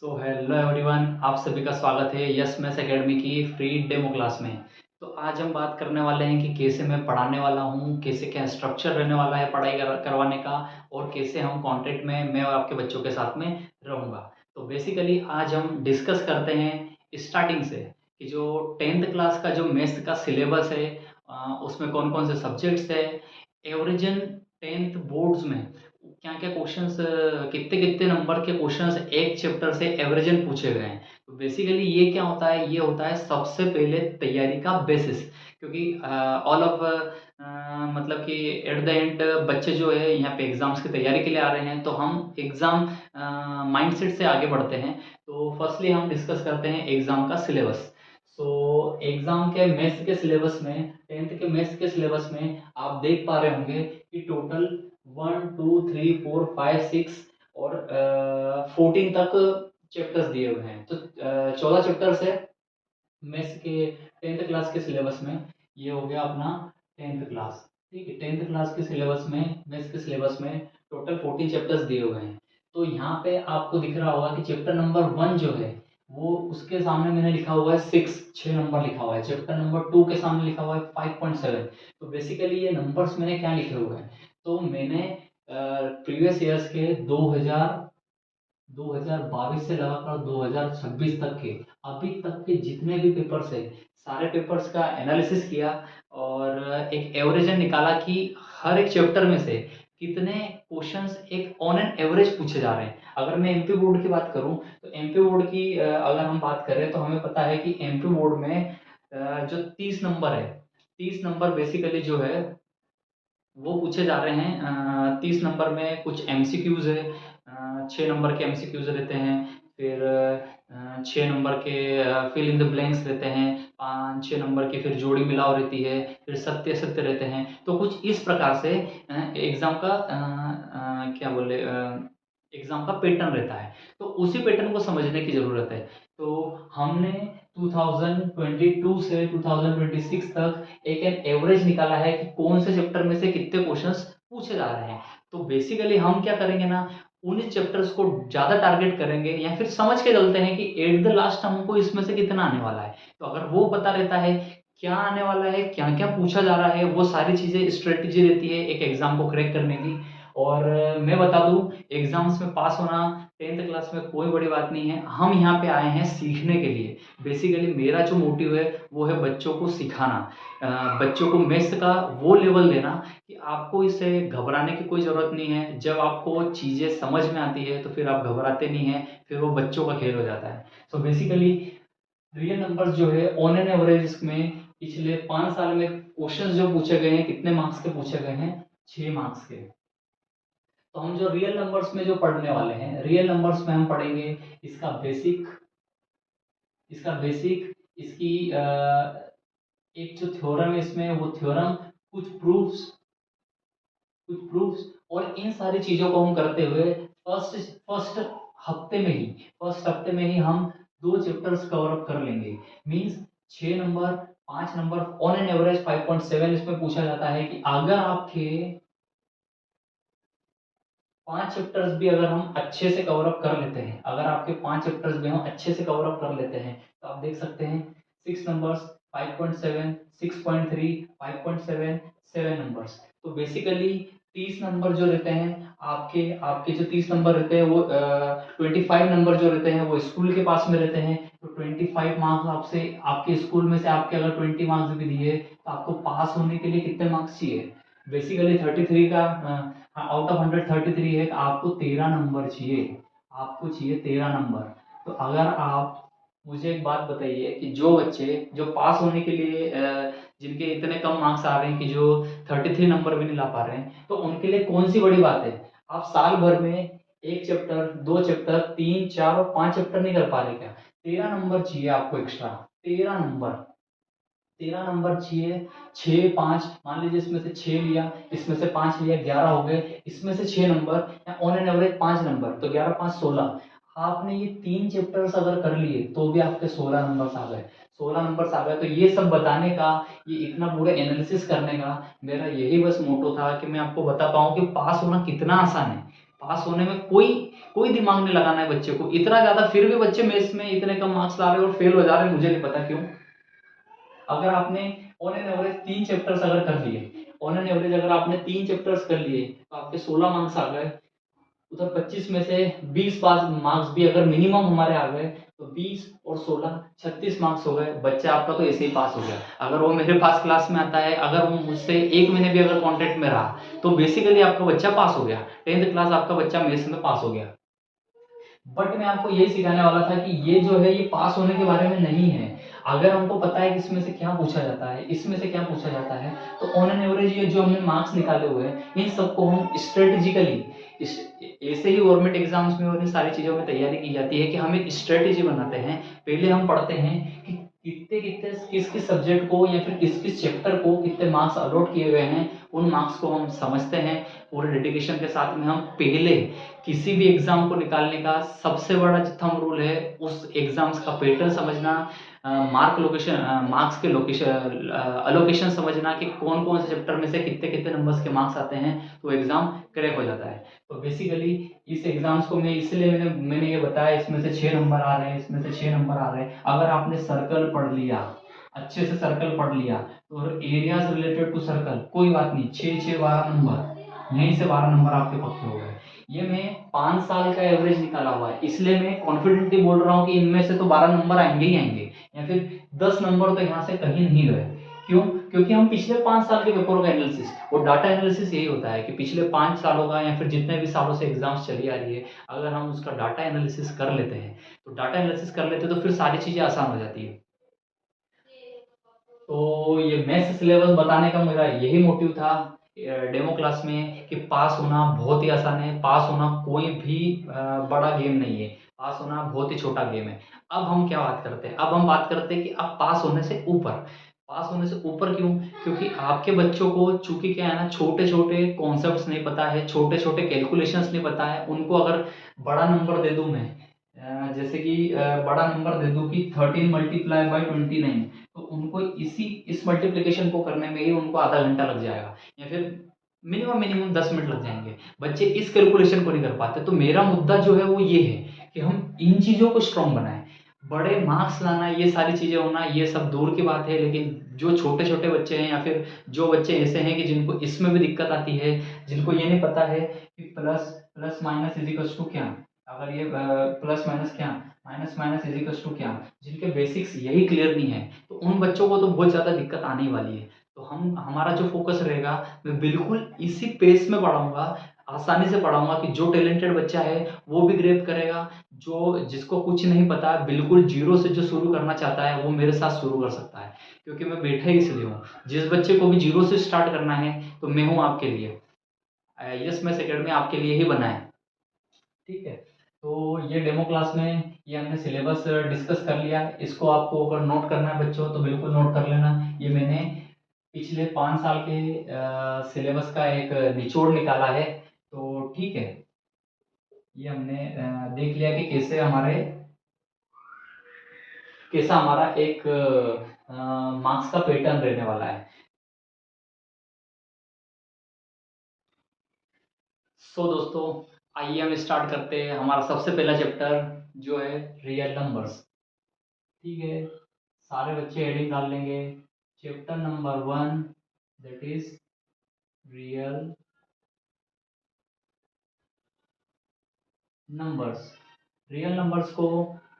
So hello everyone, आप सभी का स्वागत है यस मैथ्स एकेडमी की फ्री डेमो क्लास में। तो आज हम बात करने वाले हैं कि कैसे मैं पढ़ाने वाला हूँ, कैसे क्या स्ट्रक्चर रहने वाला है पढ़ाई करवाने का, और कैसे हम कॉन्टेक्ट में मैं और आपके बच्चों के साथ में रहूँगा। तो बेसिकली आज हम डिस्कस करते हैं स्टार्टिंग से कि जो 10th क्लास का जो मैथ्स का सिलेबस है, उसमें कौन कौन से सब्जेक्ट्स है, एवरेजन 10th बोर्ड्स में क्या-क्या क्वेश्चंस, कितने-कितने नंबर के क्वेश्चंस एक चैप्टर से एवरेजन पूछे गए हैं। तो बेसिकली ये क्या होता है, ये होता है सबसे पहले तैयारी का बेसिस। क्योंकि ऑल ऑफ मतलब कि एट द एंड बच्चे जो है यहाँ पे एग्ज़ाम्स की तैयारी के लिए आ रहे हैं, तो हम एग्ज़ाम माइंडसेट से आगे बढ़ते हैं। तो फर्स्टली हम डिस्कस करते हैं एग्ज़ाम का सिलेबस। सो एग्ज़ाम के मैथ्स के सिलेबस में, 10th के मैथ्स के सिलेबस में आप देख पा रहे होंगे कि टोटल 1, 2, 3, 4, 5, 6 और 14 तक चैप्टर्स दिए हुए हैं। तो 14 चैप्टर्स है मैथ्स के 10th क्लास के सिलेबस में। ये हो गया अपना 10th क्लास। ठीक है, 10th क्लास के सिलेबस में, मैथ्स के सिलेबस में टोटल 14 चैप्टर्स दिए हुए हैं। तो यहाँ पे आपको दिख रहा होगा कि चैप्टर नंबर 1 जो है, वो उसके सामने मैंने लिखा हुआ है 6 नंबर लिखा हुआ है। चैप्टर नंबर 2 के सामने लिखा हुआ है 5.7। तो बेसिकली ये नंबर्स मैंने क्या लिखे हुए हैं, तो मैंने प्रीवियस ईयर्स के 2022 से लगाकर 2026 तक के अभी तक के जितने भी पेपर्स है, सारे पेपर्स का एनालिसिस किया और एक एवरेजन निकाला कि हर एक चैप्टर में से कितने क्वेश्चंस एक ऑन एन एवरेज पूछे जा रहे हैं। अगर मैं एमपी बोर्ड की बात करूं, तो एमपी बोर्ड की अगर हम बात करें तो हमें पता है कि एमपी बोर्ड में जो 30 नंबर है, 30 नंबर बेसिकली जो है वो पूछे जा रहे हैं। 30 नंबर में कुछ एमसीक्यूज है, 6 नंबर के एमसीक्यूज रहते हैं। फिर 6 नंबर के फिल इन द ब्लैंक्स रहते हैं। 5-6 नंबर की फिर जोड़ी मिलाओ रहती है। फिर सत्य सत्य रहते हैं। तो कुछ इस प्रकार से एग्जाम का क्या बोले, एग्जाम का पैटर्न रहता है। तो उसी पैटर्न को समझने की जरूरत है। तो हमने 2022 से 2026 तक एक एन एवरेज निकाला है कि कौन से चैप्टर में से कितने क्वेश्चंस पूछे जा रहे हैं। तो बेसिकली हम क्या करेंगे ना, उन चैप्टर्स को ज़्यादा टारगेट करेंगे या फिर समझ के चलते हैं कि एट द लास्ट हमको इसमें से कितना आने वाला है। तो अगर वो पता रहता है क्या आने वाला है, क्या-क्या पूछा जा रहा है, वो सारी चीज़ें स्ट्रेटजी रहती है एक एग्ज़ाम को क्रैक करने की। और मैं बता दूँ, एग्ज़ाम्स में पास होना 10th क्लास में कोई बड़ी बात नहीं है। हम यहाँ पे आए हैं सीखने के लिए। बेसिकली मेरा जो मोटिव है वो है बच्चों को सिखाना, बच्चों को मैथ्स का वो लेवल देना कि आपको इससे घबराने की कोई ज़रूरत नहीं है। जब आपको चीज़ें समझ में आती है तो फिर आप घबराते नहीं हैं, फिर वो बच्चों का खेल हो जाता है। सो बेसिकली रियल नंबर्स जो है ऑन एन एवरेज इसमें पिछले 5 साल में क्वेश्चंस जो पूछे गए हैं, कितने मार्क्स के पूछे गए हैं? 6 मार्क्स के। तो हम जो रियल नंबर्स में जो पढ़ने वाले हैं, रियल नंबर्स में हम पढ़ेंगे इसका बेसिक, इसकी एक जो थ्योरम है इसमें, वो थ्योरम, कुछ प्रूफ्स, और इन सारी चीज़ों को हम करते हुए फर्स्ट फर्स्ट हफ्ते में ही हम 2 चैप्टर्स कवर अप कर लेंगे। Means 6 number, 5 number, on an average 5.7 इसमें पूछा जाता है कि अगर आपके 5 चैप्टर्स भी अगर हम अच्छे से कवर अप कर लेते हैं, अगर आपके 5 चैप्टर्स भी हम अच्छे से कवर अप कर लेते हैं, तो आप देख सकते हैं 6 नंबर्स, 5.7, 6.3, 5.7, 7 नंबर्स। तो बेसिकली 30 नंबर जो रहते हैं, आपके आपके जो 30 नंबर रहते हैं वो 25 नंबर जो रहते हैं वो स्कूल के पास में रहते हैं। तो 25 मार्क्स आपसे, आपके स्कूल में से आपके अगर 20 मार्क्स भी दिए, तो आपको पास होने के लिए कितने मार्क्स चाहिए? बेसिकली 33 का आउट ऑफ 133 है, तो आपको 13 नंबर चाहिए, आपको चाहिए 13 नंबर। तो अगर आप मुझे एक बात बताइए कि जो बच्चे जो पास होने के लिए जिनके इतने कम मार्क्स आ रहे हैं कि जो 33 नंबर भी नहीं ला पा रहे हैं, तो उनके लिए कौन सी बड़ी बात है? आप साल भर में एक चैप्टर, 2 चैप्टर, 3, 4 और 5 चैप्टर नहीं कर पा रहे क्या? 13 नंबर चाहिए आपको एक्स्ट्रा, 13 नंबर, 13 नंबर चाहिए। 6, 5 मान लीजिए, इसमें से 6 लिया, इसमें से 5 लिया, 11 हो गए। इसमें से 6 number, on an average 5 number, तो 11, 5, 16। आपने ये 3 चैप्टर्स अगर कर लिए तो भी आपके 16 नंबर्स आ गए। 16 नंबर्स आ गए। तो ये सब बताने का, ये इतना पूरा एनालिसिस करने का मेरा यही बस मोटो था कि मैं आपको बता पाऊँ कि पास होना कितना आसान है। पास होने में कोई कोई दिमाग नहीं लगाना है बच्चे को इतना ज़्यादा, फिर भी बच्चे मेथ्स में इतने कम मार्क्स ला रहे हैं और फेल हो जा रहे हैं, मुझे नहीं पता क्यों। अगर आपने ऑन एन एवरेज 3 चैप्टर्स अगर कर लिए, ऑन एन एवरेज अगर आपने 3 चैप्टर्स कर लिए तो आपके 16 मार्क्स आ गए। उधर 25 में से 20 पास मार्क्स भी अगर मिनिमम हमारे आ गए तो 20 और 16 36 मार्क्स हो गए, बच्चा आपका तो ऐसे ही पास हो गया। अगर वो मेरे पास क्लास में आता है, अगर वो मुझसे 1 महीने भी अगर कांटेक्ट में रहा, तो बेसिकली आपका बच्चा पास हो गया, 10th क्लास आपका बच्चा मेथ्स में पास हो गया। बट मैं आपको यही सिखाने वाला था कि ये जो है ये पास होने के बारे में नहीं है। अगर हमको पता है कि इसमें से क्या पूछा जाता है, इसमें से क्या पूछा जाता है, तो ऑन एन एवरेज ये जो हमने मार्क्स निकाले हुए हैं, इन सबको हम स्ट्रेटेजिकली इस ऐसे ही गवर्नमेंट एग्जाम्स में और इन सारी चीज़ों में तैयारी की जाती है कि हम एक स्ट्रेटेजी बनाते हैं। पहले हम पढ़ते हैं कि कितने कितने किस किस सब्जेक्ट को या फिर किस किस चैप्टर को कितने मार्क्स अलॉट किए गए हैं, उन मार्क्स को हम समझते हैं। पूरे डेडिकेशन के साथ में हम पहले किसी भी एग्जाम को निकालने का सबसे बड़ा जो थंब रूल है, उस एग्जाम्स का पैटर्न समझना, मार्क्स के लोकेशन अलोकेशन समझना कि कौन कौन से चैप्टर में से कितने कितने नंबर्स के मार्क्स आते हैं, तो एग्जाम क्रैक हो जाता है। तो बेसिकली इस एग्जाम्स को मैं इसलिए मैंने ये बताया, इसमें से 6 नंबर आ रहे हैं, इसमें से 6 नंबर आ रहे हैं। अगर आपने सर्कल पढ़ लिया, अच्छे से सर्कल पढ़ लिया, तो एरियाज रिलेटेड टू सर्कल कोई बात नहीं, 6 6 12 नंबर, यहीं से 12 नंबर आपके पक्के हो गए। ये मैं 5 साल का एवरेज निकाला हुआ है, इसलिए मैं कॉन्फिडेंटली बोल रहा हूँ कि इनमें से तो 12 नंबर आएंगे ही आएंगे, या फिर 10 नंबर तो यहाँ से कहीं नहीं गए। क्यों? क्योंकि हम पिछले 5 साल के पेपरों का एनालिसिस और डाटा एनालिसिस यही होता है कि पिछले 5 सालों का या फिर जितने भी सालों से एग्जाम्स चली आ रही है, अगर हम उसका डाटा एनालिसिस कर लेते हैं, तो डाटा एनालिसिस कर लेते हैं तो फिर सारी चीज़ें आसान हो जाती है। तो ये मैथ्स सिलेबस बताने का मेरा यही मोटिव था डेमो क्लास में, कि पास होना बहुत ही आसान है, पास होना कोई भी बड़ा गेम नहीं है, पास होना बहुत ही छोटा गेम है। अब हम क्या बात करते हैं, अब हम बात करते हैं कि अब पास होने से ऊपर, पास होने से ऊपर क्यों? क्योंकि आपके बच्चों को चूंकि क्या है ना, छोटे छोटे कॉन्सेप्ट्स नहीं पता है, छोटे छोटे कैलकुलेशंस नहीं पता है, उनको अगर बड़ा नंबर दे दूं मैं, जैसे कि बड़ा नंबर दे दूं कि 13 मल्टीप्लाई बाई 29, तो उनको इस मल्टीप्लिकेशन को करने में ही उनको आधा घंटा लग जाएगा, या फिर मिनिमम मिनिमम 10 मिनट लग जाएंगे। बच्चे इस कैलकुलेशन को नहीं कर पाते। तो मेरा मुद्दा जो है वो ये है कि हम इन चीज़ों को स्ट्रॉन्ग बनाएं। बड़े मार्क्स लाना, ये सारी चीज़ें होना, ये सब दूर की बात है, लेकिन जो छोटे छोटे बच्चे हैं या फिर जो बच्चे ऐसे हैं कि जिनको इसमें भी दिक्कत आती है, जिनको ये नहीं पता है कि plus plus minus is equals to क्या, अगर ये प्लस माइनस क्या, minus minus is equals to क्या, जिनके बेसिक्स यही क्लियर नहीं है, तो उन बच्चों को तो बहुत ज़्यादा दिक्कत आने ही वाली है। तो हमारा जो फोकस रहेगा, मैं बिल्कुल इसी पेस में पढ़ाऊंगा, आसानी से पढ़ाऊंगा कि जो टैलेंटेड बच्चा है वो भी ग्रेप करेगा, जो जिसको कुछ नहीं पता, बिल्कुल जीरो से जो शुरू करना चाहता है वो मेरे साथ शुरू कर सकता है, क्योंकि मैं बैठा ही इसलिए हूँ। जिस बच्चे को भी जीरो से स्टार्ट करना है तो मैं हूँ आपके लिए। यस मैथ्स एकेडमी आपके लिए ही बना है। ठीक है। तो ये डेमो क्लास में ये हमने सिलेबस डिस्कस कर लिया। इसको आपको अगर नोट करना है बच्चों, तो बिल्कुल नोट कर लेना। ये मैंने पिछले 5 साल के सिलेबस का एक निचोड़ निकाला है। तो ठीक है, ये हमने देख लिया कि कैसा हमारा एक मार्क्स का पैटर्न रहने वाला है। सो दोस्तों, आइए हम स्टार्ट करते हैं हमारा सबसे पहला चैप्टर, जो है रियल नंबर्स। ठीक है, सारे बच्चे हेडिंग डाल लेंगे। Chapter number 1, that is real numbers. Real numbers को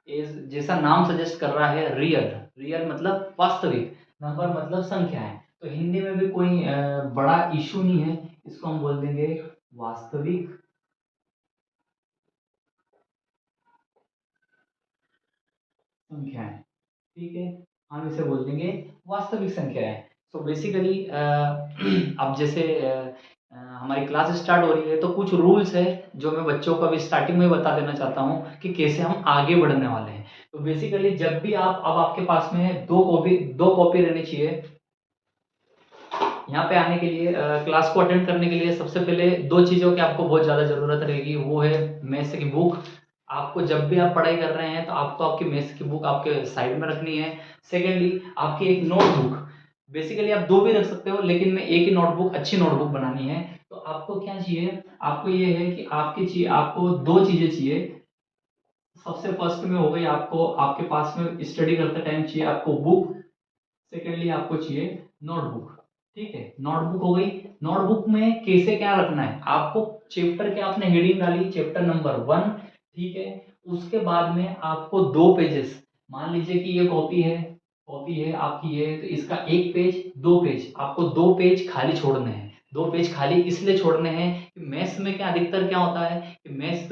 इस जैसा नाम सजेस्ट कर रहा है, रियल, रियल मतलब वास्तविक, नंबर मतलब संख्याएं। तो हिंदी में भी कोई बड़ा इशू नहीं है, इसको हम बोल देंगे वास्तविक संख्याएं। ठीक है, हम इसे बोल देंगे वास्तविक संख्याएं। तो बेसिकली अब जैसे हमारी क्लास स्टार्ट हो रही है, तो कुछ रूल्स है जो मैं बच्चों को अभी स्टार्टिंग में बता देना चाहता हूँ कि कैसे हम आगे बढ़ने वाले हैं। तो बेसिकली जब भी अब आपके पास में दो कॉपी रहनी चाहिए। यहाँ पे आने के लिए, क्लास को अटेंड करने के लिए, सबसे पहले दो चीज़ों की आपको बहुत ज़्यादा ज़रूरत रहेगी। वो है मैथ्स की बुक। आपको जब भी आप पढ़ाई कर रहे हैं तो आपको आपकी मैथ्स की बुक आपके साइड में रखनी है। सेकेंडली, आपकी एक नोटबुक, बेसिकली आप दो भी रख सकते हो, लेकिन मैं एक ही नोटबुक, अच्छी नोटबुक बनानी है। तो आपको क्या चाहिए, आपको ये है कि आपको दो चीजें चाहिए। सबसे फर्स्ट में हो गई, आपको आपके पास में स्टडी करते टाइम चाहिए आपको बुक। सेकेंडली आपको चाहिए नोटबुक। ठीक है, नोटबुक हो गई। नोटबुक में कैसे क्या रखना है आपको, चैप्टर के आपने हेडिंग डाली चैप्टर नंबर 1। ठीक है, उसके बाद में आपको दो पेजेस, मान लीजिए कि ये कॉपी है आपकी, ये तो इसका एक पेज, दो पेज, आपको दो पेज खाली छोड़ने हैं। दो पेज खाली इसलिए छोड़ने हैं कि मैथ्स में क्या अधिकतर क्या होता है कि मैथ्स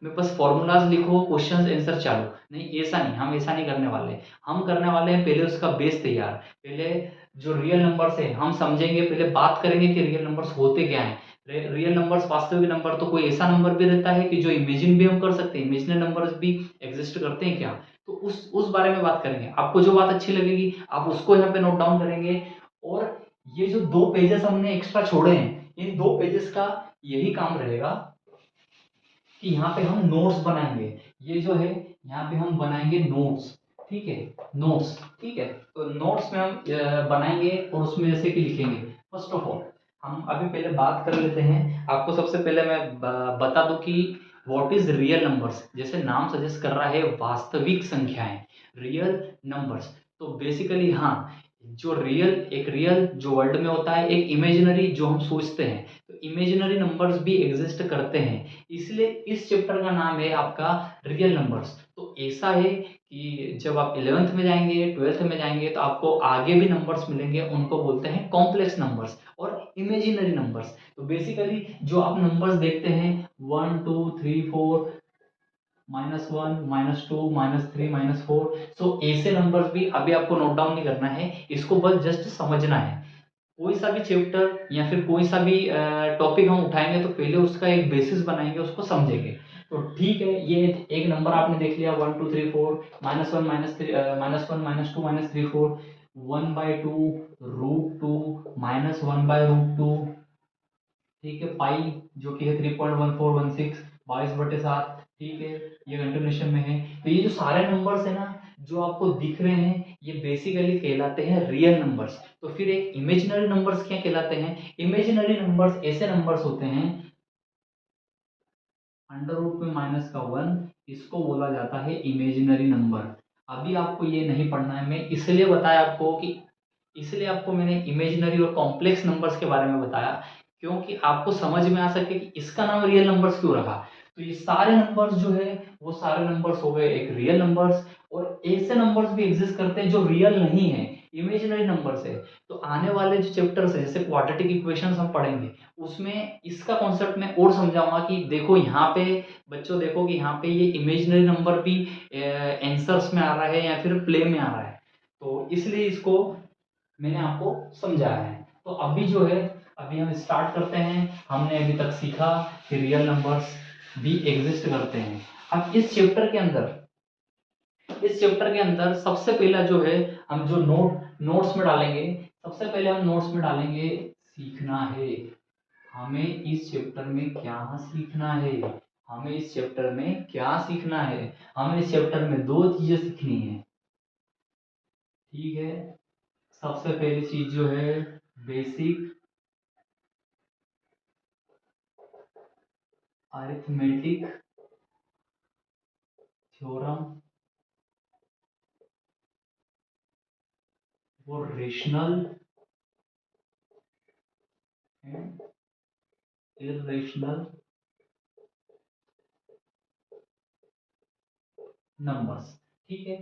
में बस फॉर्मूलाज लिखो, क्वेश्चंस आंसर चालू। नहीं, ऐसा नहीं, हम ऐसा नहीं करने वाले। हम करने वाले हैं पहले उसका बेस तैयार। पहले जो रियल नंबर्स है हम समझेंगे, पहले बात करेंगे कि रियल नंबर्स होते क्या हैं। रियल नंबर्स, वास्तविक नंबर, तो कोई ऐसा नंबर भी रहता है कि जो इमेजिन भी हम कर सकते हैं, इमेजिनरी नंबर्स भी एग्जिस्ट करते हैं क्या, तो उस बारे में बात करेंगे। आपको जो बात अच्छी लगेगी आप उसको यहाँ पे नोट डाउन करेंगे। और ये जो दो पेजेस हमने एक्स्ट्रा छोड़े हैं, इन दो पेजेस का यही काम रहेगा कि यहाँ पे हम नोट्स बनाएंगे। ये जो है यहाँ पे हम बनाएंगे नोट्स। ठीक है, नोट्स। ठीक है, तो नोट्स में हम बनाएंगे और उसमें जैसे कि लिखेंगे। फर्स्ट ऑफ ऑल हम अभी पहले बात कर लेते हैं। आपको सबसे पहले मैं बता दूं कि व्हाट इज रियल नंबर्स। जैसे नाम सजेस्ट कर रहा है वास्तविक संख्याएं, रियल नंबर्स। तो बेसिकली हाँ, जो रियल जो वर्ल्ड में होता है, एक इमेजिनरी जो हम सोचते हैं, तो इमेजिनरी नंबर्स भी एग्जिस्ट करते हैं। इसलिए इस चैप्टर का नाम है आपका रियल नंबर्स। तो ऐसा है कि जब आप 11th में जाएंगे, 12th में जाएंगे, तो आपको आगे भी नंबर्स मिलेंगे, उनको बोलते हैं कॉम्प्लेक्स नंबर्स और इमेजिनरी नंबर्स। तो बेसिकली जो आप नंबर्स देखते हैं 1 2 3 4, -1 -2 -3 -4, सो ऐसे नंबर्स भी अभी आपको नोट डाउन नहीं करना है, इसको बस जस्ट समझना है। कोई सा भी चैप्टर या फिर कोई सा भी टॉपिक हम उठाएंगे तो पहले उसका एक बेसिस बनाएंगे, उसको समझेंगे। तो ठीक है, ये एक नंबर आपने देख लिया 1 2 3 4, -1 -3 -1 -2 -3 4, 1/2 √2 -1/√2। ठीक है, पाई जो कि है 3.1416, 22/7। ठीक है, ये कंटिन्यूशन में है। तो ये जो सारे नंबर्स है ना, जो आपको दिख रहे हैं, ये बेसिकली कहलाते हैं रियल नंबर्स। तो फिर एक इमेजिनरी नंबर्स क्या कहलाते हैं। इमेजिनरी नंबर्स ऐसे नंबर्स होते हैं, अंडर रूट में -1, इसको बोला जाता है इमेजिनरी नंबर। अभी आपको ये नहीं पढ़ना है, मैं इसलिए बताया आपको कि, इसलिए आपको मैंने इमेजिनरी और कॉम्प्लेक्स नंबर्स के बारे में बताया, क्योंकि आपको समझ में आ सके कि इसका नाम रियल नंबर्स क्यों रखा। तो ये सारे नंबर्स जो है वो सारे नंबर्स हो गए एक रियल नंबर्स। और ऐसे नंबर्स भी एग्जिस्ट करते हैं जो रियल नहीं है, इमेजिनरी नंबर्स है। तो आने वाले जो चैप्टर्स है, जैसे क्वाड्रेटिक इक्वेशंस हम पढ़ेंगे, उसमें इसका कॉन्सेप्ट मैं और समझाऊंगा कि देखो यहाँ पे, बच्चों देखो कि यहाँ पे ये इमेजिनरी नंबर भी आंसर्स में आ रहा है या फिर प्ले में आ रहा है। तो इसलिए इसको मैंने आपको समझाया है। तो अभी जो है, अभी हम स्टार्ट करते हैं। हमने अभी तक सीखा कि रियल नंबर्स भी एग्जिस्ट करते हैं। अब इस चैप्टर के अंदर सबसे पहला जो है, हम जो नोट्स में डालेंगे, सबसे पहले हम नोट्स में डालेंगे सीखना है। हमें इस चैप्टर में क्या सीखना है, हमें इस चैप्टर में क्या सीखना है। हमें इस चैप्टर में दो चीजें सीखनी है। ठीक है, सबसे पहली चीज जो है बेसिक अरिथमेटिक थ्योरम और रेशनल एंड इरेशनल नंबर्स। ठीक है,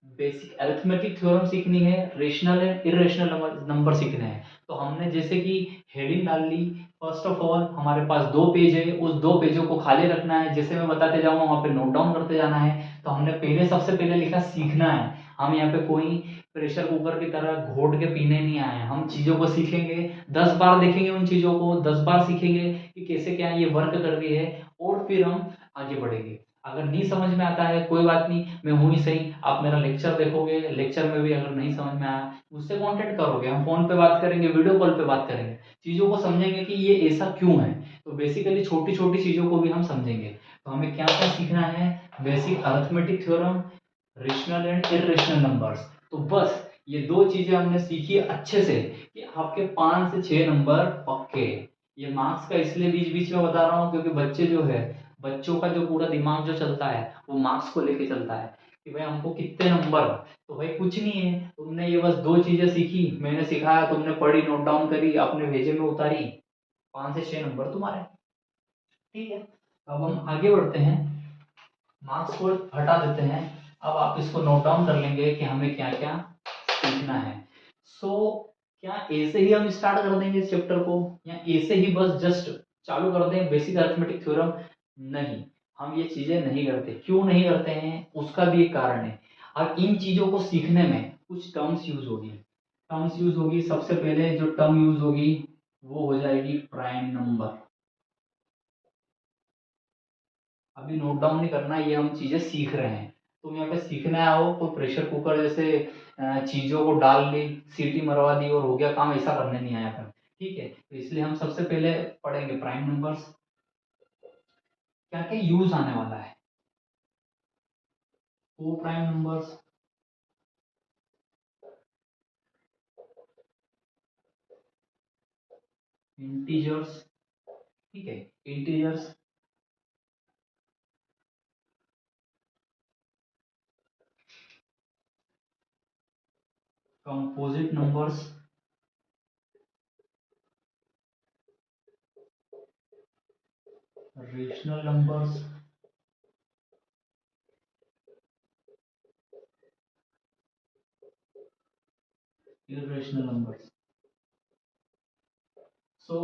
बेसिक अरिथमेटिक थ्योरम सीखनी है, रेशनल एंड इरेशनल नंबर सीखने हैं। तो हमने जैसे कि हेडिंग डाल ली, फर्स्ट ऑफ ऑल हमारे पास दो पेज है, उस दो पेजों को खाली रखना है। जैसे मैं बताते जाऊंगा वहां पे नोट डाउन करते जाना है। तो हमने पहले सबसे पहले लिखा सीखना है। हम यहाँ पे कोई प्रेशर कुकर की तरह घोट के पीने नहीं आए हैं, हम चीजों को सीखेंगे। 10 बार देखेंगे उन चीजों को, 10 बार सीखेंगे कि कैसे क्या ये वर्क कर रही है, और फिर हम आगे बढ़ेंगे। अगर नहीं समझ में आता है कोई बात नहीं, मैं हूं ही सही, आप मेरा लेक्चर देखोगे, लेक्चर में भी अगर नहीं समझ में आया मुझसे कांटेक्ट करोगे, हम फोन पे बात करेंगे, वीडियो कॉल पे बात करेंगे, चीजों को समझेंगे कि ये ऐसा क्यों है। तो बेसिकली छोटी छोटी चीजों को भी हम समझेंगे। तो हमें क्या क्या सीखना है, basic arithmetic theorem, rational and irrational numbers. तो बस ये 2 चीज़ें हमने सीखी अच्छे से कि आपके 5 से 6 नंबर पक्के। ये मार्क्स का इसलिए बीच-बीच में बता रहा हूँ क्योंकि बच्चे जो है, बच्चों का जो पूरा दिमाग जो चलता है, वो मार्क्स को लेके चलता है कि भाई हमको कितने नंबर। तो भाई कुछ नहीं है, तुमने ये बस 2 चीज़ें सीखी, मैंने सिखाया, तुमने पढ़ी, नोट डाउन करी, अपने भेजे में उतारी, 5 से 6 नंबर तुम्हारे। ठीक है, अब हम आगे बढ़ते हैं, मार्क्स को हटा देते हैं। अब आप इसको नोट डाउन कर लेंगे कि हमें क्या-क्या सीखना है। सो क्या ए से ही हम स्टार्ट कर देंगे इस चैप्टर को या ए से ही बस जस्ट चालू कर दें बेसिक अरिथमेटिक थ्योरम? नहीं, हम ये चीज़ें नहीं करते। क्यों नहीं करते हैं? उसका भी एक कारण है। अब इन चीज़ों को सीखने में कुछ टर्म्स यूज़ होगी। टर्म्स यूज़ होगी, सबसे पहले जो टर्म यूज़ होगी वो हो जाएगी प्राइम नंबर। अभी नोट डाउन नहीं करना, ये हम चीज़ें सीख रहे हैं। तुम यहाँ पे सीखने आओ, कोई प्रेशर कुकर जैसे चीज़ों को डाल ली, सीटी मरवा दी और हो गया काम, ऐसा करने नहीं आया अपन। ठीक है, तो इसलिए हम सबसे पहले पढ़ेंगे प्राइम नंबर्स, क्या क्या यूज आने वाला है। को प्राइम नंबर्स, इंटीजर्स, ठीक है, integers, composite numbers, rational numbers, irrational numbers. So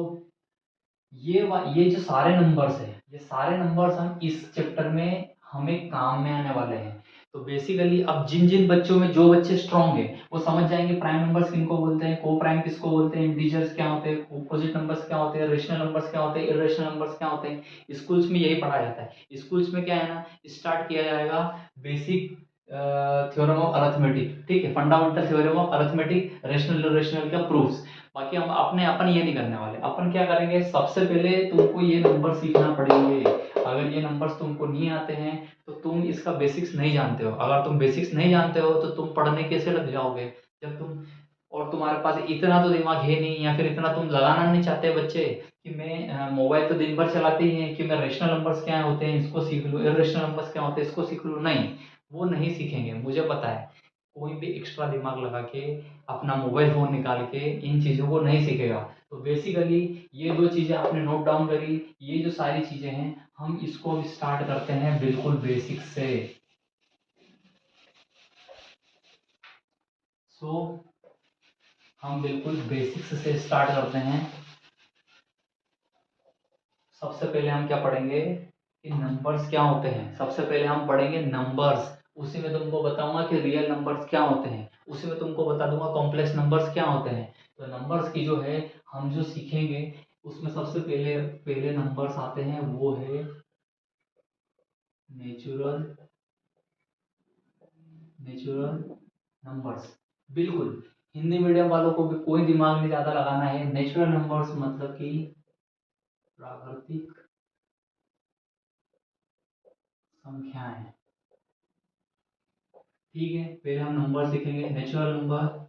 ये जो सारे नंबर्स हैं, ये सारे नंबर्स हम इस चैप्टर में हमें काम में आने वाले हैं। तो बेसिकली अब जिन जिन बच्चों में, जो बच्चे स्ट्रांग हैं, वो समझ जाएंगे प्राइम नंबर्स किनको बोलते हैं, को प्राइम किसको बोलते हैं, इंटीजर्स क्या होते हैं, कंपोजिट नंबर्स क्या होते हैं, रेशनल नंबर्स क्या होते हैं, इर्रेशनल नंबर्स क्या होते हैं। स्कूल्स में यही पढ़ाया जाता है। स्कूल्स में क्या है ना, स्टार्ट किया जाएगा बेसिक थ्योरम ऑफ अरिथमेटिक, ठीक है, fundamental theorem of arithmetic, rational irrational का प्रूफ्स। बाकी हम अपन ये नहीं करने वाले। अपन क्या करेंगे, सबसे पहले तुमको ये नंबर सीखना पड़ेंगे। अगर ये नंबर्स तुमको नहीं आते हैं तो तुम इसका बेसिक्स नहीं जानते हो। अगर तुम बेसिक्स नहीं जानते हो तो तुम पढ़ने कैसे लग जाओगे जब तुम, और तुम्हारे पास इतना तो दिमाग है नहीं, या फिर इतना तुम लगाना नहीं चाहते बच्चे कि मैं मोबाइल तो दिन भर चलाते ही हैं कि मैं रेशनल नंबर्स क्या होते हैं इसको सीख लूँ, इर्रेशनल नंबर्स क्या होते हैं इसको सीख लूँ। नहीं, वो नहीं सीखेंगे, मुझे पता है। कोई भी एक्स्ट्रा दिमाग लगा के, अपना मोबाइल फ़ोन निकाल के इन चीज़ों को नहीं सीखेगा। तो बेसिकली ये 2 चीज़ें आपने नोट डाउन करी, ये जो सारी चीज़ें हैं, हम इसको अब स्टार्ट करते हैं बिल्कुल बेसिक से। सो हम बिल्कुल बेसिक्स से स्टार्ट करते हैं। सबसे पहले हम क्या पढ़ेंगे कि नंबर्स क्या होते हैं। सबसे पहले हम पढ़ेंगे नंबर्स, उसी में तुमको बताऊंगा कि रियल नंबर्स क्या होते हैं, उसी में तुमको बता दूंगा कॉम्प्लेक्स नंबर्स क्या होते हैं। तो नंबर्स की जो है हम जो सीखेंगे उसमें सबसे पहले पहले नंबर्स आते हैं, वो है नेचुरल नेचुरल नंबर्स। बिल्कुल, हिंदी मीडियम वालों को भी कोई दिमाग नहीं ज़्यादा लगाना है। नेचुरल नंबर्स मतलब कि प्राकृतिक संख्याएं। ठीक है, पहले हम नंबर सीखेंगे, natural number,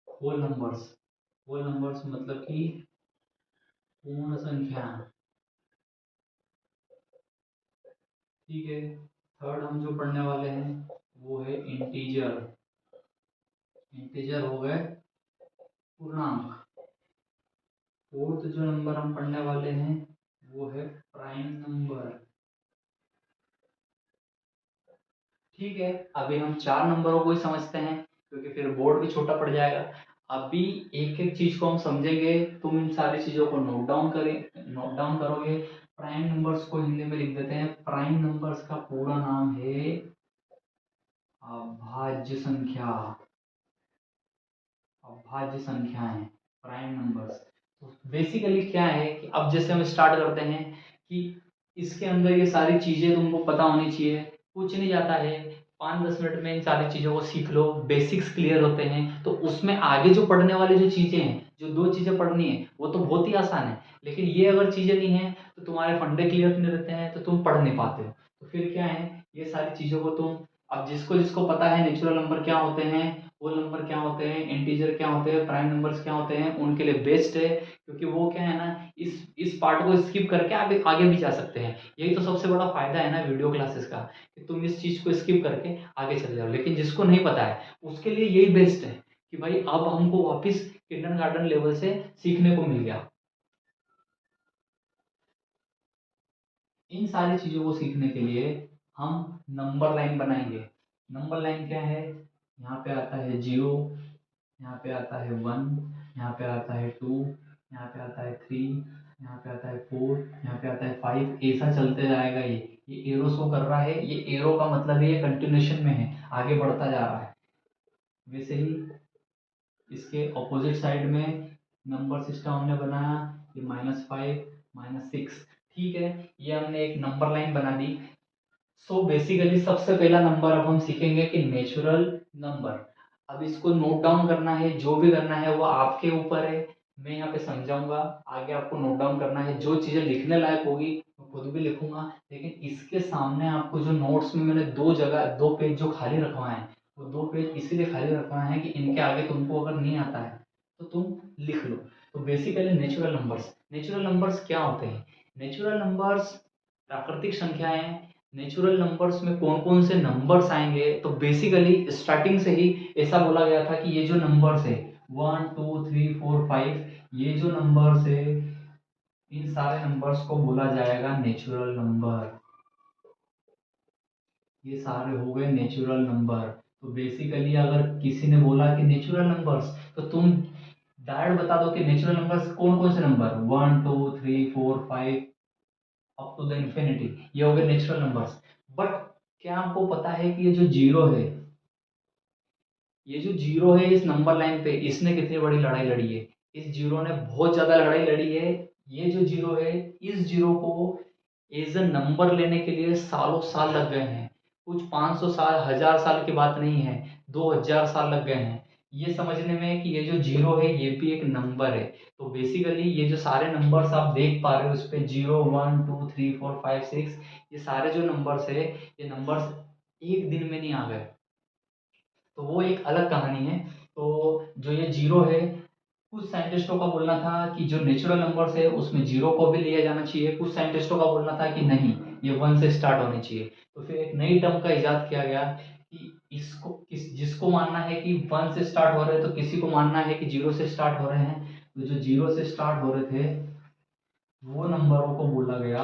whole numbers. Whole numbers मतलब कि पूर्ण संख्या। ठीक है, थर्ड हम जो पढ़ने वाले हैं वो है इंटीजर। इंटीजर हो गए पूर्णांक। फोर्थ जो नंबर हम पढ़ने वाले हैं वो है प्राइम नंबर। ठीक है, अभी हम 4 नंबरों को ही समझते हैं क्योंकि फिर बोर्ड भी छोटा पड़ जाएगा। अभी एक एक चीज को हम समझेंगे, तुम इन सारी चीजों को नोट डाउन करोगे। प्राइम नंबर्स को हिंदी में लिख देते हैं। प्राइम नंबर्स का पूरा नाम है अभाज्य संख्या। अभाज्य संख्याएं, प्राइम नंबर्स। तो बेसिकली क्या है कि अब जैसे हम स्टार्ट करते हैं कि इसके अंदर ये सारी चीजें तुमको पता होनी चाहिए। कुछ नहीं जाता है, 5-10 मिनट में इन सारी चीजों को सीख लो, बेसिक्स क्लियर होते हैं। तो उसमें आगे जो पढ़ने वाली जो चीजें हैं, जो 2 चीजें पढ़नी है, वो तो बहुत ही आसान है। लेकिन ये अगर चीजें नहीं है तो तुम्हारे फंडे क्लियर नहीं रहते हैं तो तुम पढ़ नहीं पाते हो। तो फिर क्या है, ये सारी चीज़ों को तुम, अब जिसको जिसको पता है नेचुरल नंबर क्या होते हैं, होल नंबर क्या होते हैं, इंटीजर क्या होते हैं, प्राइम नंबर्स क्या होते हैं, उनके लिए बेस्ट है, क्योंकि वो क्या है ना, इस पार्ट को स्किप करके आगे आगे भी जा सकते हैं। यही तो सबसे बड़ा फायदा है ना वीडियो क्लासेस का, कि तुम इस चीज़ को स्किप करके आगे चले जाओ। लेकिन जिसको नहीं पता है उसके लिए यही बेस्ट है कि भाई अब हमको वापस किंडरगार्टन लेवल से सीखने को मिल गया। इन सारी चीज़ों को सीखने के लिए हम नंबर लाइन बनाएंगे। नंबर लाइन क्या है, यहाँ पे आता है जीरो, यहाँ पे आता है वन, यहाँ पे आता है टू, यहाँ पे आता है थ्री, यहाँ पे आता है फोर, यहाँ पे आता है फाइव, ऐसा चलते जाएगा। ये एरो शो कर रहा है, ये एरो का मतलब है ये कंटिन्यूशन में है, आगे बढ़ता जा रहा है। वैसे ही इसके ऑपोजिट साइड में नंबर सिस्टम हमने बनाया, ये -5, -6, ठीक है, ये हमने एक नंबर लाइन बना दी। सो बेसिकली सबसे पहला नंबर अब हम सीखेंगे कि नेचुरल नंबर। अब इसको नोट डाउन करना है, जो भी करना है वो आपके ऊपर है। मैं यहाँ पे समझाऊंगा, आगे आपको नोट डाउन करना है, जो चीज़ें लिखने लायक होगी मैं खुद भी लिखूंगा। लेकिन इसके सामने आपको जो नोट्स में मैंने दो पेज जो खाली रखवाए हैं, वो दो पेज इसीलिए खाली रखवाए हैं कि इनके आगे तुमको अगर नहीं आता है तो तुम लिख लो। तो बेसिकली नेचुरल नंबर्स क्या होते हैं? नेचुरल नंबर्स प्राकृतिक संख्याएं। नेचुरल नंबर्स में कौन कौन से नंबर्स आएंगे, तो बेसिकली स्टार्टिंग से ही ऐसा बोला गया था कि ये जो नंबर्स है 1 2 3 4 5, ये जो नंबर्स है इन सारे नंबर्स को बोला जाएगा नेचुरल नंबर। ये सारे हो गए नेचुरल नंबर। तो बेसिकली अगर किसी ने बोला कि नेचुरल नंबर्स, तो तुम डायरेक्ट बता दो कि नेचुरल नंबर्स कौन कौन से number, 1 2 3 4 5 up to the infinity, ये हो गए नेचुरल नंबर्स। बट क्या आपको पता है कि ये जो जीरो है इस नंबर लाइन पे, इसने कितनी बड़ी लड़ाई लड़ी है? इस जीरो ने बहुत ज्यादा लड़ाई लड़ी है। ये जो जीरो है, इस जीरो को एज अ नंबर लेने के लिए सालों साल लग गए हैं। कुछ 500 साल, 1000 साल की बात नहीं है, 2000 साल लग गए हैं ये समझने में कि ये जो जीरो है ये भी एक नंबर है। तो बेसिकली ये जो सारे नंबर्स आप देख पा रहे हो, इस पे 0 1 2 3 4 5 6, ये सारे जो नंबर्स है, ये नंबर्स एक दिन में नहीं आ गए, तो वो एक अलग कहानी है। तो जो ये जीरो है, कुछ साइंटिस्टों का बोलना था कि जो नेचुरल नंबर्स है उसमें जीरो को भी लिया जाना चाहिए, कुछ साइंटिस्टों का बोलना था कि नहीं, ये वन से स्टार्ट होने चाहिए। तो फिर एक नई टर्म का इजाद किया गया कि जिसको मानना है कि वन से स्टार्ट हो रहे हैं, तो किसी को मानना है कि जीरो से स्टार्ट हो रहे हैं। तो जो जीरो से स्टार्ट हो रहे थे वो नंबरों को बोला गया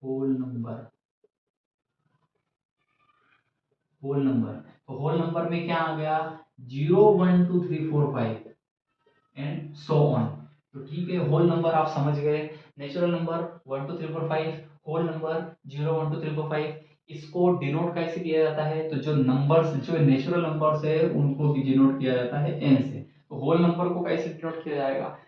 होल नंबर। होल नंबर, तो होल नंबर में क्या आ गया, 0 1 2 3 4 5 एंड सो ऑन। तो ठीक है, होल नंबर आप समझ गए। Natural number 1 2 3 4 5, whole number 0 1 2 3 4 5। इसको डिनोट कैसे किया जाता है, तो जो नंबर्स, जो नेचुरल नंबर्स है उनको भी डिनोट किया जाता है एन से। तो होल नंबर को कैसे डिनोट किया जाएगा,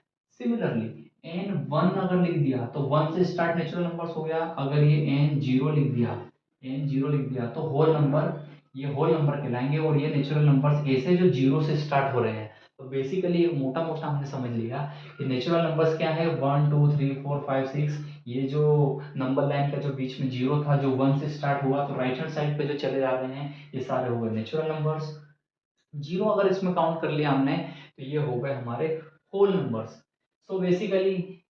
सिमिलरली एन वन अगर लिख दिया तो वन से स्टार्ट नेचुरल नंबर्स हो गया। अगर ये एन जीरो लिख दिया, तो होल नंबर, ये होल नंबर कहलाएंगे। और ये नेचुरल नंबर्स ऐसे जो जीरो से स्टार्ट हो रहे हैं। तो बेसिकली मोटा मोटा हमने समझ लिया कि नेचुरल नंबर्स क्या है, 1 2 3 4 5 6। ये जो नंबर लाइन का जो बीच में जीरो था, जो वन से स्टार्ट हुआ, तो राइट हैंड साइड पे जो चले जा रहे हैं ये सारे हो गए नेचुरल नंबर्स। जीरो अगर इसमें काउंट कर लिया हमने, तो ये हो गए हमारे होल नंबर्स। सो बेसिकली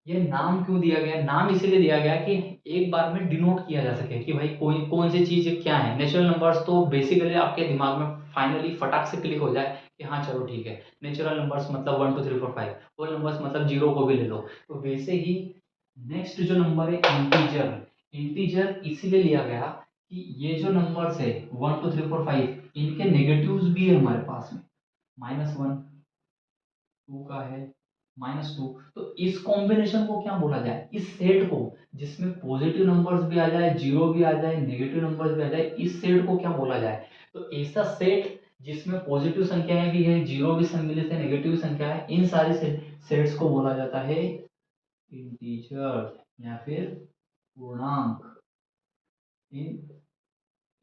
ये नाम क्यों दिया गया, नाम इसीलिए दिया गया कि एक बार में डिनोट किया जा सके कि भाई कोई कौन सी चीज क्या है। नेचुरल नंबर्स तो बेसिकली आपके दिमाग में फाइनली फटाक से क्लिक हो जाए कि हाँ चलो ठीक है, नेचुरल नंबर्स मतलब 1 2 3 4 5, होल नंबर्स मतलब जीरो को भी ले लो। तो वैसे ही नेक्स्ट जो नंबर है इंटीजर। इंटीजर इसीलिए लिया गया कि ये जो नंबर्स है 1 2 3 4 5, इनके नेगेटिव्स भी है हमारे पास में, -1 2 का है, -2। तो इस कॉम्बिनेशन को क्या बोला जाए, इस सेट को जिसमें पॉजिटिव नंबर्स भी आ जाए, जीरो भी आ जाए, नेगेटिव नंबर्स भी आ जाए, इस सेट को क्या बोला जाए? तो ऐसा सेट जिसमें पॉजिटिव संख्याएं भी है, जीरो भी सम्मिलित है, नेगेटिव संख्या है, इन सारे सेट्स को बोला जाता है इंटीजर या फिर पूर्णांक। इन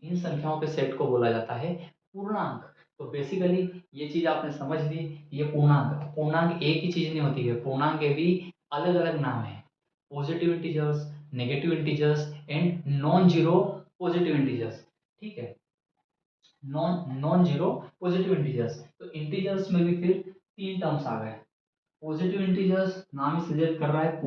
इन संख्याओं के सेट को बोला जाता है पूर्णांक। तो बेसिकली ये चीज आपने समझ ली, ये पूर्णांक, पूर्णांक एक ही चीज नहीं होती है, पूर्णांक के भी अलग अलग नाम है। Positive integers, negative integers and non zero positive integers. ठीक है, non non zero positive integers. तो इंटीजर्स में भी फिर तीन टर्म्स आ गए। पॉजिटिव इंटीजर्स नाम ही सजेस्ट कर रहा है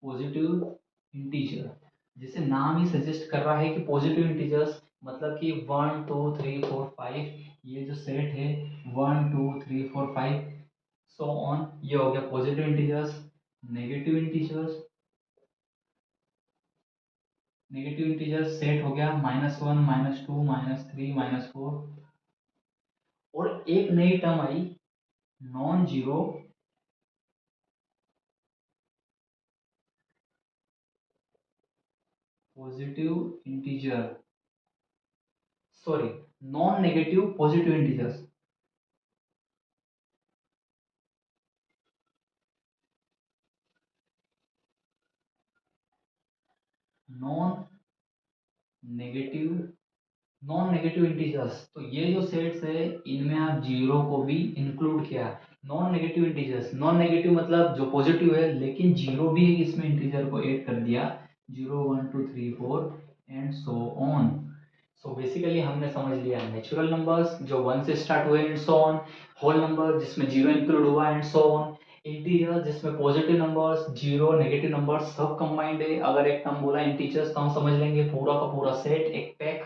पॉजिटिव इंटीजर, जिसे नाम ही सजेस्ट कर रहा है कि पॉजिटिव इंटीजर्स मतलब कि 1 2 3 4 5, ये जो सेट है 1 2 3 4 5 सो ऑन, ये हो गया positive integers. Negative integers, negative integers set हो गया -1 -2 -3 -4। और एक नई टर्म आई non zero positive integer, sorry, non negative positive integers. Non negative non negative integers, तो ये जो सेट्स है इनमें आप जीरो को भी इंक्लूड किया। Non negative integers, non negative मतलब जो पॉजिटिव है लेकिन जीरो भी एक इसमें इंटीजर को ऐड कर दिया, 0 1 2 3 4 and so on. So basically हमने समझ लिया नेचुरल नंबर्स जो 1 से स्टार्ट हुए and so on, whole number जिसमें जीरो इंक्लूड हुआ एंड सो ऑन, इंटीजर जिसमें positive numbers zero negative numbers सब कंबाइंड है। अगर एक टर्म बोला इंटीजर्स तो हम समझ लेंगे पूरा का पूरा सेट एक पैक।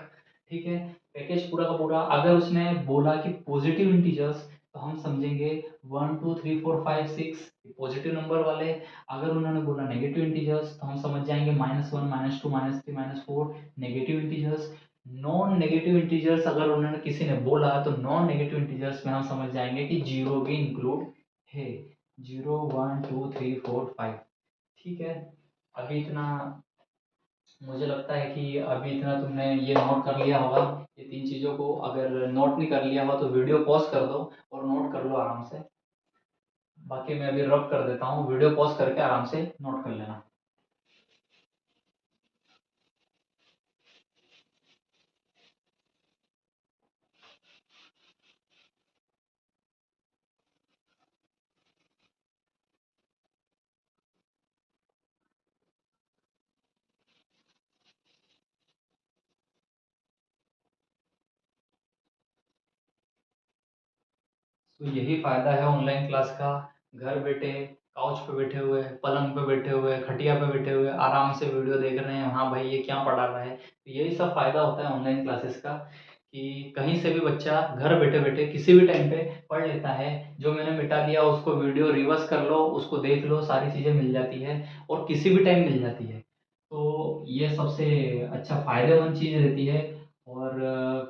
ठीक है, पैकेज पूरा का पूरा। अगर उसने बोला कि पॉजिटिव इंटीजर्स तो हम समझेंगे 1 2 3 4 5 6 पॉजिटिव नंबर वाले। अगर उन्होंने बोला नेगेटिव इंटीजर्स तो हम समझ जाएंगे -1 -2 -3 -4 negative integers. Non negative integers अगर उन्होंने किसी ने बोला तो नॉन नेगेटिव इंटीजर्स में हम समझ जाएंगे कि जीरो भी इंक्लूड है, 0 1 2 3 4 5। ठीक है, अभी इतना मुझे लगता है कि अभी इतना तुमने ये नोट कर लिया होगा। ये तीन चीज़ों को अगर नोट नहीं कर लिया हो तो वीडियो पॉज कर दो और नोट कर लो आराम से। बाकी मैं अभी रब कर देता हूँ, वीडियो पॉज करके आराम से नोट कर लेना। तो यही फ़ायदा है ऑनलाइन क्लास का। घर बैठे, काउच पे बैठे हुए, पलंग पे बैठे हुए, खटिया पे बैठे हुए आराम से वीडियो देख रहे हैं, हाँ भाई ये क्या पढ़ा रहा है। तो यही सब फ़ायदा होता है ऑनलाइन क्लासेस का कि कहीं से भी बच्चा घर बैठे बैठे किसी भी टाइम पे पढ़ लेता है। जो मैंने मिटा दिया उसको वीडियो रिवर्स कर लो, उसको देख लो, सारी चीज़ें मिल जाती है और किसी भी टाइम मिल जाती है। तो ये सबसे अच्छा फ़ायदेमंद चीज़ रहती है। और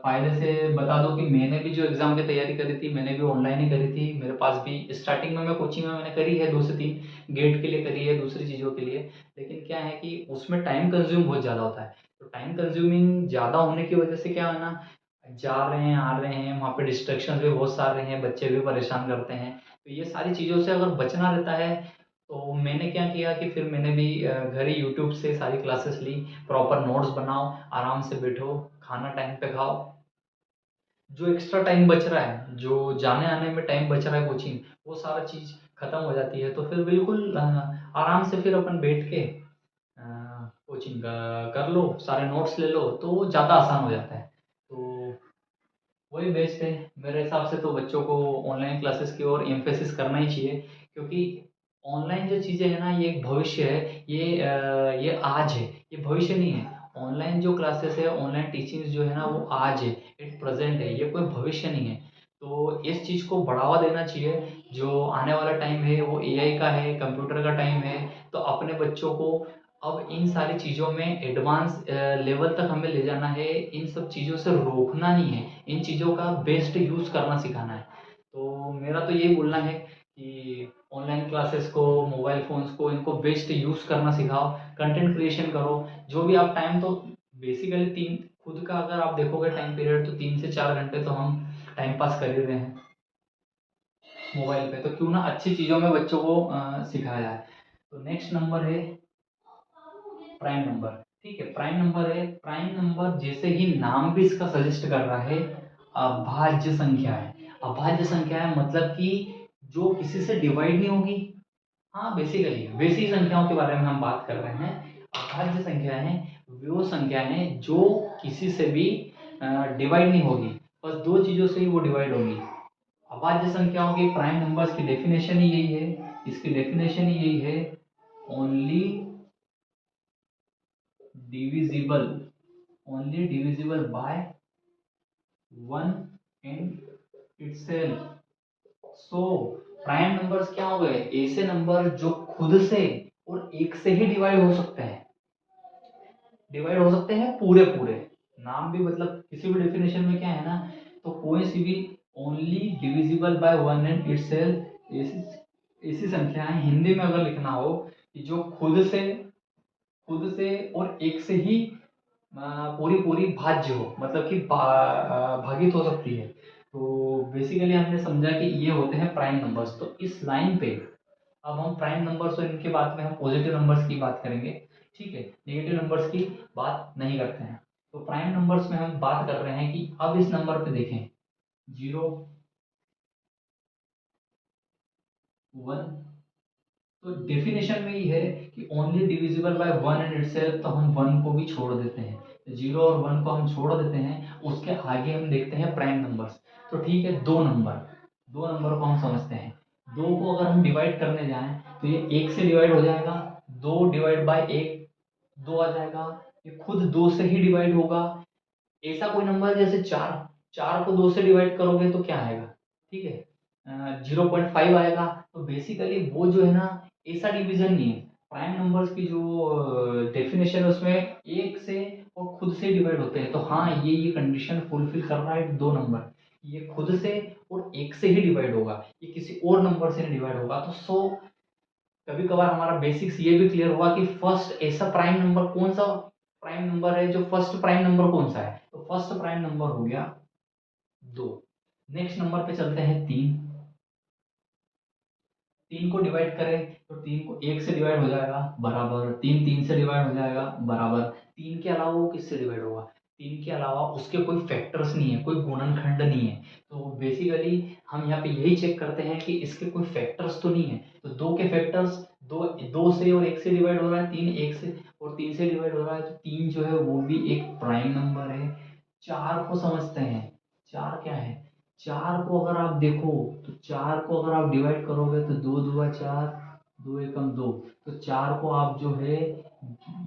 फ़ायदे से बता दूँ कि मैंने भी जो एग्ज़ाम की तैयारी करी थी मैंने भी ऑनलाइन ही करी थी। मेरे पास भी स्टार्टिंग में मैं कोचिंग में मैंने करी है 2 से 3 गेट के लिए करी है, दूसरी चीज़ों के लिए। लेकिन क्या है कि उसमें टाइम कंज़्यूम बहुत ज़्यादा होता है। तो टाइम कंज़्यूमिंग ज़्यादा होने की वजह से क्या है ना, जा रहे हैं, आ रहे हैं, वहाँ पे डिस्ट्रैक्शंस भी बहुत सारे हैं, बच्चे भी परेशान करते हैं। तो ये सारी चीज़ों से अगर बचना रहता है तो मैंने क्या किया कि फिर मैंने भी घर ही यूट्यूब से सारी क्लासेस ली। प्रॉपर नोट्स बनाओ, आराम से बैठो, खाना टाइम पे खाओ। जो एक्स्ट्रा टाइम बच रहा है, जो जाने आने में टाइम बच रहा है कोचिंग, वो सारा चीज़ खत्म हो जाती है। तो फिर बिल्कुल आराम से फिर अपन बैठ के कोचिंग कर लो, सारे नोट्स ले लो तो ज़्यादा आसान हो जाता है। तो वही बेस्ट है। मेरे हिसाब से तो बच्चों को ऑनलाइन क्लासेस की ओर एम्फेसिस करना ही चाहिए, क्योंकि ऑनलाइन जो चीज़ें हैं ना ये एक भविष्य है, ये आज है, ये भविष्य नहीं है। ऑनलाइन जो क्लासेस है, ऑनलाइन टीचिंग्स जो है ना वो आज है, एट प्रेजेंट है, ये कोई भविष्य नहीं है। तो इस चीज़ को बढ़ावा देना चाहिए। जो आने वाला टाइम है वो एआई का है, कंप्यूटर का टाइम है। तो अपने बच्चों को अब इन सारी चीज़ों में एडवांस लेवल तक हमें ले जाना है, इन सब चीज़ों से रोकना नहीं है, इन चीज़ों का बेस्ट यूज़ करना सिखाना है। तो मेरा तो यही बोलना है कि ऑनलाइन क्लासेस को, मोबाइल फ़ोन्स को, इनको बेस्ट यूज़ करना सिखाओ, कंटेंट क्रिएशन करो। जो भी आप टाइम तो बेसिकली 3 खुद का अगर आप देखोगे टाइम पीरियड तो 3 से 4 घंटे तो हम टाइम पास कर ही रहे हैं मोबाइल पे। तो क्यों ना अच्छी चीज़ों में बच्चों को सिखाया जाए। तो नेक्स्ट नंबर है प्राइम नंबर। ठीक है, प्राइम नंबर है। प्राइम नंबर जैसे ही नाम भी इसका सजेस्ट कर रहा है, अभाज्य संख्या है। अभाज्य संख्या है मतलब कि जो किसी से डिवाइड नहीं होगी। हाँ, बेसिकली बेसिक संख्याओं के बारे में हम बात कर रहे हैं। अभाज्य संख्या है वो संख्या है जो किसी से भी डिवाइड नहीं होगी, बस दो चीजों से ही वो डिवाइड होगी। अभाज्य संख्याओं के प्राइम नंबर्स की डेफिनेशन ही यही है, इसकी डेफिनेशन ही यही है, only divisible, only divisible by one in itself. So prime numbers क्या हो गए, ऐसे नंबर जो खुद से और एक से ही डिवाइड हो सकते हैं, डिवाइड हो सकते हैं पूरे पूरे। नाम भी मतलब किसी भी डेफिनेशन में क्या है ना, तो कोई सी भी only divisible by one and itself, ऐसी ऐसी संख्याएं हिंदी में अगर लिखना हो कि जो खुद से और एक से ही पूरी पूरी भाज्य हो, मतलब कि भागित हो सकती है। तो बेसिकली हमने समझा कि ये होते हैं प्राइम नंबर्स। तो इस लाइन पे अब हम प्राइम नंबर्स और इनके बाद में हम पॉजिटिव नंबर्स की बात करेंगे, ठीक है, नेगेटिव नंबर्स की बात नहीं करते हैं। तो प्राइम नंबर्स में हम बात कर रहे हैं कि अब इस नंबर पे देखें, 0 1, तो डेफिनेशन में ही है कि only divisible by one and itself, तो हम वन को भी छोड़ देते हैं, 0 और 1 को हम छोड़ देते हैं, उसके आगे हम देखते हैं प्राइम नंबर्स। तो ठीक है, दो नंबर को हम समझते हैं। दो को अगर हम डिवाइड करने जाएं तो ये एक से डिवाइड हो जाएगा, दो डिवाइड बाय एक दो आ जाएगा, ये खुद दो से ही डिवाइड होगा। ऐसा कोई नंबर जैसे चार, चार को दो से डिवाइड करोगे तो क्या आएगा, ठीक है, 0.5 आएगा। तो बेसिकली वो जो है ना, ऐसा डिवीजन नहीं है। प्राइम नंबर्स की जो डेफिनेशन है उसमें एक से और खुद से डिवाइड होते हैं। तो हाँ, ये कंडीशन फुलफिल कर रहा है दो नंबर, ये खुद से और एक से ही डिवाइड होगा, ये किसी और नंबर से नहीं डिवाइड होगा। तो सो कभी कभार हमारा बेसिक्स ये भी क्लियर हुआ कि फर्स्ट ऐसा प्राइम नंबर कौन सा प्राइम नंबर है, जो फर्स्ट प्राइम नंबर कौन सा है, तो फर्स्ट प्राइम नंबर हो गया दो। नेक्स्ट नंबर पे चलते हैं तीन, तीन को डिवाइड करें तो तीन को एक से डिवाइड हो जाएगा बराबर, तीन तीन से डिवाइड हो जाएगा बराबर। तीन के अलावा वो किससे डिवाइड होगा, तीन के अलावा उसके कोई फैक्टर्स नहीं है, कोई गुणनखंड नहीं है। तो बेसिकली हम यहाँ पे यही चेक करते हैं कि इसके कोई फैक्टर्स तो नहीं है। तो दो के फैक्टर्स, दो दो से और एक से डिवाइड हो रहा है, तीन एक से और तीन से डिवाइड हो रहा है, तो तीन जो है वो भी एक प्राइम नंबर है। चार को समझते हैं, चार क्या है, चार को अगर आप देखो तो चार को अगर आप डिवाइड करोगे तो दो दुआ चार, दो एकम दो, तो चार को आप जो है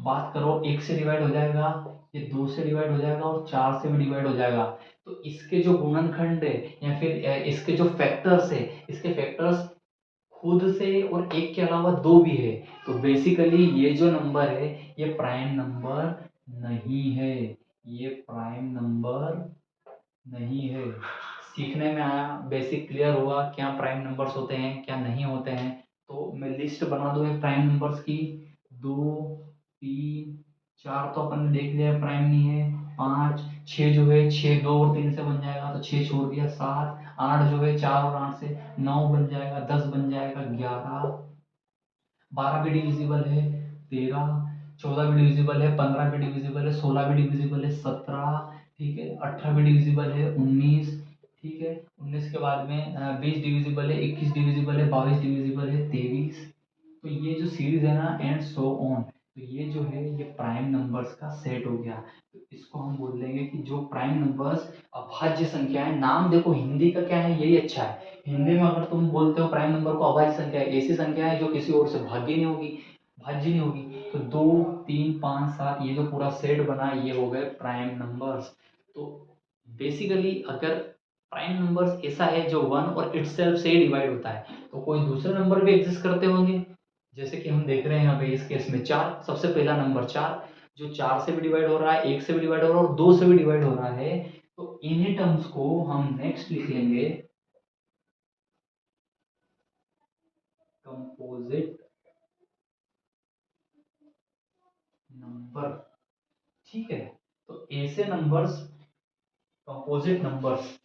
बात करो एक से डिवाइड हो जाएगा, ये दो से डिवाइड हो जाएगा और चार से भी डिवाइड हो जाएगा। तो इसके जो गुणनखंड है या फिर इसके जो फैक्टर्स है, इसके फैक्टर्स खुद से और एक के अलावा दो भी है। तो बेसिकली ये जो नंबर है ये प्राइम नंबर नहीं है, ये प्राइम नंबर नहीं है। सीखने में आया, बेसिक क्लियर हुआ क्या प्राइम नंबर्स होते हैं क्या नहीं होते हैं। तो मैं लिस्ट बना दूं एक प्राइम नंबर्स की, दो तीन चार तो अपन ने देख लिया प्राइम नहीं है, पाँच छः जो है, छः दो और तीन से बन जाएगा तो छः छोड़ दिया, सात आठ जो है, चार और आठ से नौ बन जाएगा, 10 बन जाएगा, 11 12 भी डिविजिबल है, 13 14 भी डिविजिबल है, 15 भी डिविजिबल है, 16 भी डिविजिबल है, 17 ठीक है, 18 भी डिविजिबल है, 19 ठीक है, 19 के बाद में 20 डिविजिबल है, 21 डिविजिबल है, 22 डिविजिबल है, 23। तो ये जो सीरीज है ना एंड सो ऑन, तो ये जो है ये प्राइम नंबर्स का सेट हो गया। तो इसको हम बोल देंगे कि जो प्राइम नंबर्स अभाज्य संख्या है, नाम देखो हिंदी का क्या है यही अच्छा है। हिंदी में अगर तुम बोलते हो प्राइम नंबर को अभाज्य संख्या है, ऐसी संख्या है जो किसी और से भाज्य नहीं होगी, भाज्य नहीं होगी। तो दो तीन पाँच सात ये जो पूरा सेट बना ये हो गए प्राइम नंबर्स। तो बेसिकली अगर प्राइम नंबर्स ऐसा है जो वन और इटसेल्फ से ही डिवाइड होता है, तो कोई दूसरे नंबर भी एग्जिस्ट करते होंगे, जैसे कि हम देख रहे हैं अभी इस केस में चार, सबसे पहला नंबर चार, जो चार से भी डिवाइड हो रहा है, एक से भी डिवाइड हो रहा है और दो से भी डिवाइड हो रहा है। तो इन्हीं टर्म्स को हम नेक्स्ट लिख लेंगे कंपोजिट नंबर, ठीक है। तो ऐसे नंबर्स, कंपोजिट नंबर्स,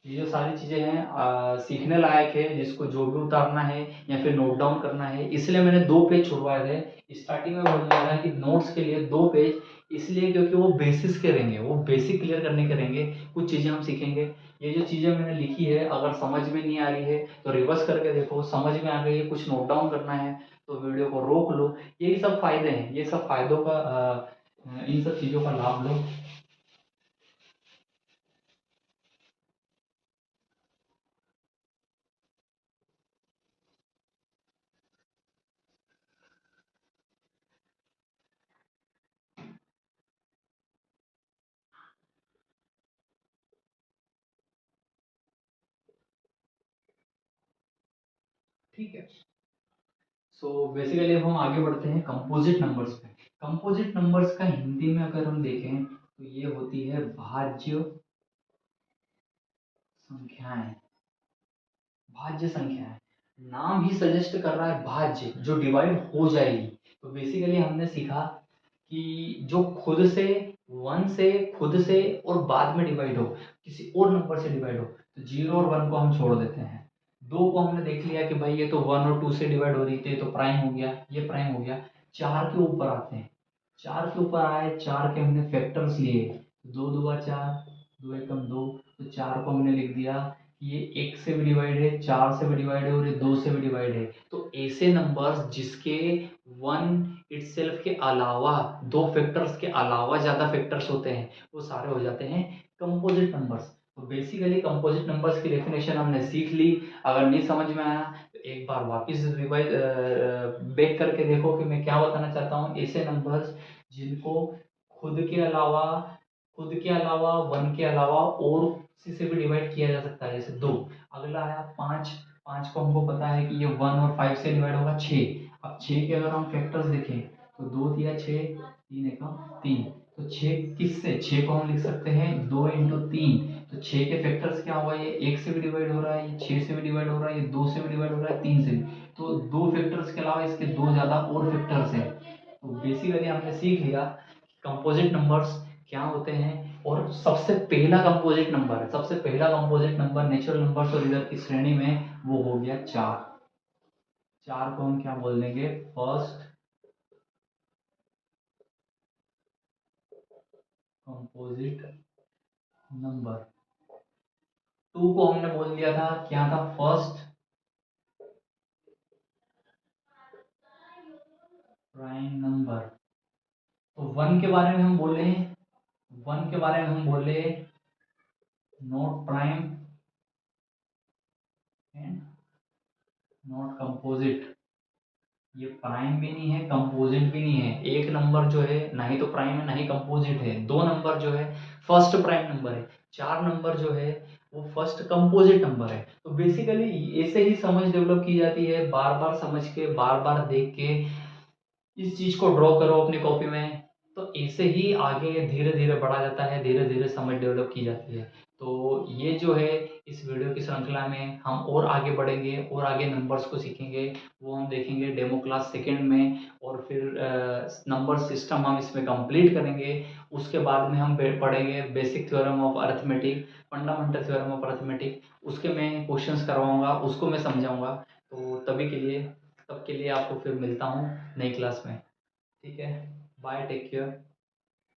ये जो सारी चीजें हैं सीखने लायक है, जिसको जो भी उतारना है या फिर नोट डाउन करना है। इसलिए मैंने दो पेज छुड़वाए थे स्टार्टिंग में, बोलने लगा कि नोट्स के लिए दो पेज, इसलिए क्योंकि वो बेसिस के रहेंगे, वो बेसिक क्लियर करने के रहेंगे, कुछ चीजें हम सीखेंगे। ये जो चीज़ें मैंने लिखी है अगर समझ में नहीं आ रही है तो रिवर्स करके देखो, समझ में आ गई है कुछ नोट डाउन करना है तो वीडियो को रोक लो। यही सब फायदे हैं, ये सब फायदों का इन सब चीज़ों का लाभ लो। ठीक है। सो बेसिकली अब हम आगे बढ़ते हैं कंपोजिट नंबर्स पे। कंपोजिट नंबर्स का हिंदी में अगर हम देखें तो ये होती है भाज्य संख्याएं। भाज्य संख्याएं, नाम ही सजेस्ट कर रहा है भाज्य, जो डिवाइड हो जाएगी। तो बेसिकली हमने सीखा कि जो खुद से, वन से, खुद से और बाद में डिवाइड हो, किसी और नंबर से डिवाइड हो, तो जीरो और वन को हम छोड़ देते हैं। दो को हमने देख लिया कि भाई ये तो वन और टू से डिवाइड हो रही थी तो प्राइम हो गया, ये प्राइम हो गया। चार के ऊपर आते हैं, चार के ऊपर आए, चार के हमने फैक्टर्स लिए, दो दुआ चार, दो एकम दो, तो चार को हमने लिख दिया कि ये एक से भी डिवाइड है, चार से भी डिवाइड है और ये दो से भी डिवाइड है। तो ऐसे नंबर्स जिसके वन इटसेल्फ के अलावा, दो फैक्टर्स के अलावा ज़्यादा फैक्टर्स होते हैं, वो सारे हो जाते हैं कंपोजिट नंबर्स। तो बेसिकली कंपोजिट नंबर्स की डेफिनेशन हमने सीख ली। अगर नहीं समझ में आया तो एक बार वापस रिवाइज बैक करके देखो कि मैं क्या बताना चाहता हूँ। ऐसे नंबर्स जिनको खुद के अलावा, खुद के अलावा, वन के अलावा और किसी से भी डिवाइड किया जा सकता है, जैसे दो। अगला आया पाँच, पाँच को हमको पता है कि ये वन और फाइव से डिवाइड होगा छः। अब छः के अगर हम फैक्टर्स देखें तो दो तिया छः, तीन एकम तीन। तो छः किससे, छः को हम लिख सकते हैं दो इंटू तीन। तो छः के फैक्टर्स क्या होगा, ये एक से भी डिवाइड हो रहा है, ये छः से भी डिवाइड हो रहा है, ये दो से भी डिवाइड हो रहा है, तीन से भी। तो दो फैक्टर्स के अलावा इसके दो ज़्यादा और फैक्टर्स हैं। तो बेसिकली हमने सीख लिया कंपोजिट नंबर्स क्या होते हैं। और सबसे पहला कंपोजिट नंबर, सबसे पहला कंपोजिट नंबर नेचुरल नंबर्स और इधर की श्रेणी में वो हो गया चार। चार को हम क्या बोल देंगे, फर्स्ट कंपोजिट नंबर। टू को हमने बोल दिया था क्या था, फर्स्ट प्राइम नंबर। तो वन के बारे में हम बोले, वन के बारे में हम बोले not prime and not composite. ये प्राइम भी नहीं है, कंपोजिट भी नहीं है। एक नंबर जो है ना ही तो प्राइम है ना ही कंपोजिट है। दो नंबर जो है फर्स्ट प्राइम नंबर है। चार नंबर जो है वो फर्स्ट कंपोजिट नंबर है। तो बेसिकली ऐसे ही समझ डेवलप की जाती है, बार बार समझ के, बार बार देख के इस चीज को ड्रॉ करो अपनी कॉपी में। तो ऐसे ही आगे धीरे धीरे बढ़ा जाता है, धीरे धीरे समझ डेवलप की जाती है। तो ये जो है इस वीडियो की श्रृंखला में हम और आगे बढ़ेंगे और आगे नंबर्स को सीखेंगे। वो हम देखेंगे डेमो क्लास सेकेंड में, और फिर नंबर सिस्टम हम इसमें कंप्लीट करेंगे। उसके बाद में हम पढ़ेंगे basic theorem of arithmetic, fundamental theorem of arithmetic. उसके मैं क्वेश्चंस करवाऊंगा, उसको मैं समझाऊंगा। तो तभी के लिए, तब के लिए आपको फिर मिलता हूँ नई क्लास में। ठीक है, बाय, टेक केयर।